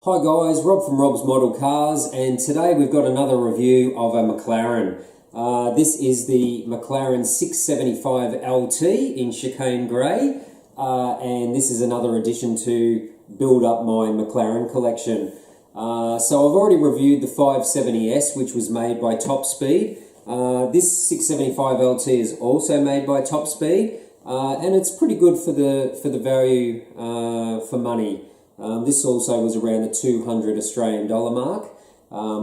Hi guys, Rob from Rob's Model Cars, and today we've got another review of a McLaren. This is the McLaren 675 LT in Chicane Grey, and this is another addition to build up my McLaren collection. So I've already reviewed the 570S, which was made by Topspeed. This 675 LT is also made by Topspeed, and it's pretty good for the value for money. This also was around the 200 Australian dollar mark,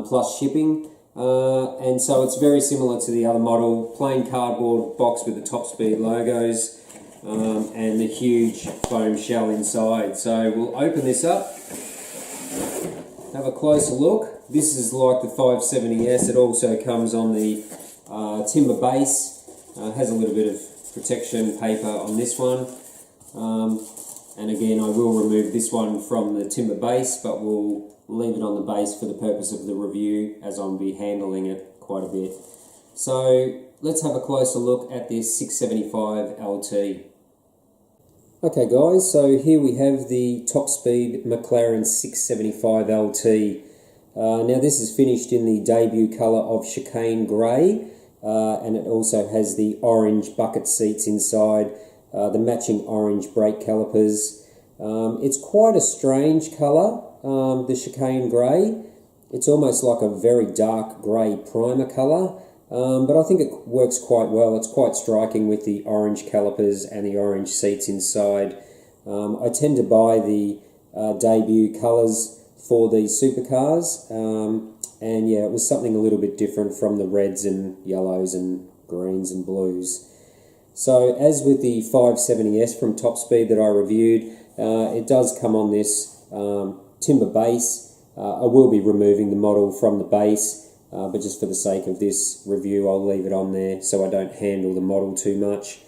plus shipping, and so it's very similar to the other model, plain cardboard box with the Topspeed logos, and the huge foam shell inside. So we'll open this up, have a closer look. This is like the 570S. It also comes on the timber base, has a little bit of protection paper on this one. And again, I will remove this one from the timber base, but we'll leave it on the base for the purpose of the review, as I'll be handling it quite a bit. So let's have a closer look at this 675 LT. Okay guys, so here we have the Topspeed McLaren 675 LT. Now this is finished in the debut colour of Chicane Grey, and it also has the orange bucket seats inside. The matching orange brake calipers. It's quite a strange colour, the Chicane Grey. It's almost like a very dark grey primer colour, but I think it works quite well. It's quite striking with the orange calipers and the orange seats inside. I tend to buy the debut colours for these supercars, and yeah, it was something a little bit different from the reds and yellows and greens and blues. So as with the 570S from Topspeed that I reviewed, it does come on this timber base. I will be removing the model from the base, but just for the sake of this review I'll leave it on there so I don't handle the model too much.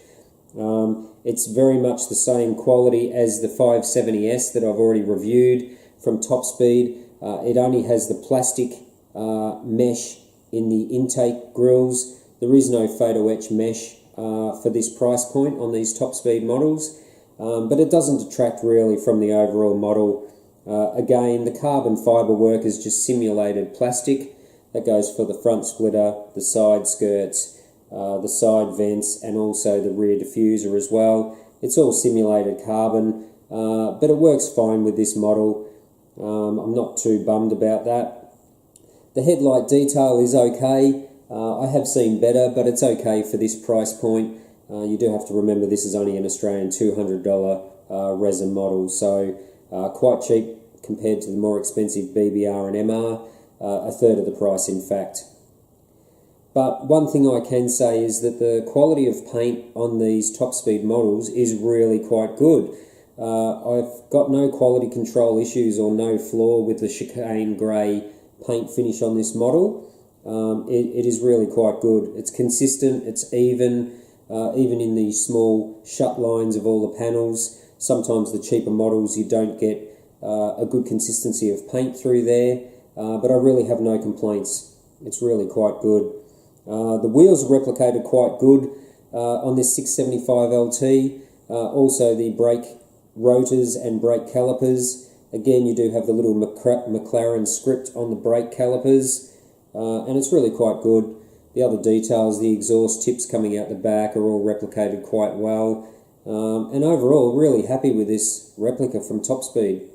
It's very much the same quality as the 570S that I've already reviewed from Topspeed. It only has the plastic mesh in the intake grills. There is no photo etch mesh for this price point on these Topspeed models, but it doesn't detract really from the overall model. Again, the carbon fibre work is just simulated plastic. That goes for the front splitter, the side skirts, the side vents, and also the rear diffuser as well. It's all simulated carbon, but it works fine with this model. I'm not too bummed about that. The headlight detail is okay. I have seen better, but it's okay for this price point. You do have to remember this is only an Australian $200 resin model, so quite cheap compared to the more expensive BBR and MR, a third of the price in fact. But one thing I can say is that the quality of paint on these Topspeed models is really quite good. I've got no quality control issues or no flaw with the Chicane Grey paint finish on this model. It is really quite good. It's consistent, it's even in the small shut lines of all the panels. Sometimes the cheaper models you don't get a good consistency of paint through there, but I really have no complaints. It's really quite good. The wheels are replicated quite good on this 675 LT. Also the brake rotors and brake calipers. Again, you do have the little McLAREN script on the brake calipers. And it's really quite good. The other details, the exhaust tips coming out the back, are all replicated quite well. And overall, really happy with this replica from Topspeed.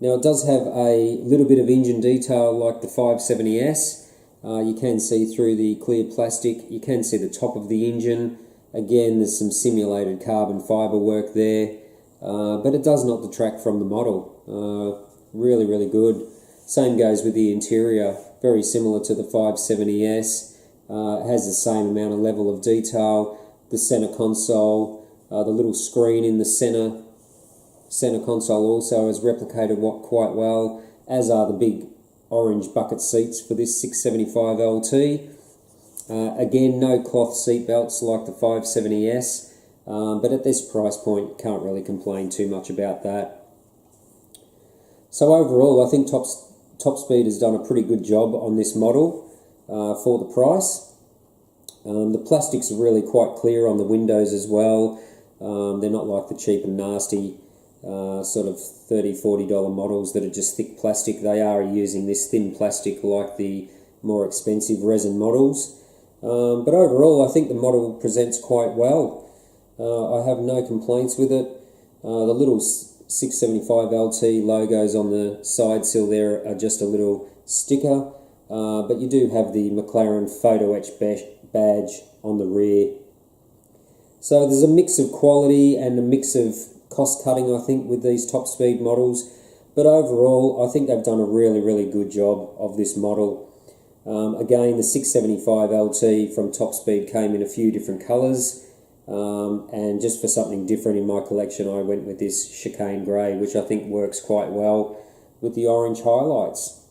Now it does have a little bit of engine detail like the 570S. You can see through the clear plastic. You can see the top of the engine. Again, there's some simulated carbon fibre work there. But it does not detract from the model. Really, really good. Same goes with the interior. Very similar to the 570S, it has the same amount of level of detail. The center console, the little screen in the center console also is replicated quite well, as are the big orange bucket seats for this 675 LT. Again, no cloth seat belts like the 570S, but at this price point, can't really complain too much about that. So overall, I think Topspeed has done a pretty good job on this model for the price. The plastics are really quite clear on the windows as well. They're not like the cheap and nasty sort of $30–40 models that are just thick plastic. They are using this thin plastic like the more expensive resin models. But overall, I think the model presents quite well. I have no complaints with it. The little 675 LT logos on the side sill there are just a little sticker, but you do have the McLAREN photo etch badge on the rear. So there's a mix of quality and a mix of cost cutting, I think, with these Topspeed models. But overall, I think they've done a really good job of this model. Again, the 675 LT from Topspeed came in a few different colours, and just for something different in my collection, I went with this Chicane grey, which I think works quite well with the orange highlights.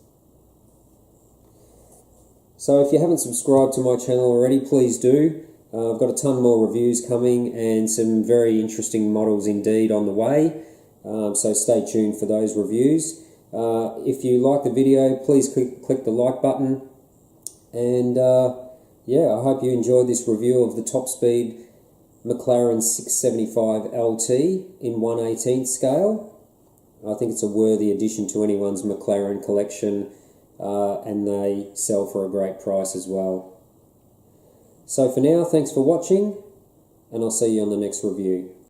So if you haven't subscribed to my channel already, please do. I've got a ton more reviews coming and some very interesting models indeed on the way, so stay tuned for those reviews. If you like the video, please click the like button, and yeah, I hope you enjoyed this review of the Topspeed McLAREN 675 LT in 1/18 scale. I think it's a worthy addition to anyone's McLAREN collection, and they sell for a great price as well. So for now, thanks for watching, and I'll see you on the next review.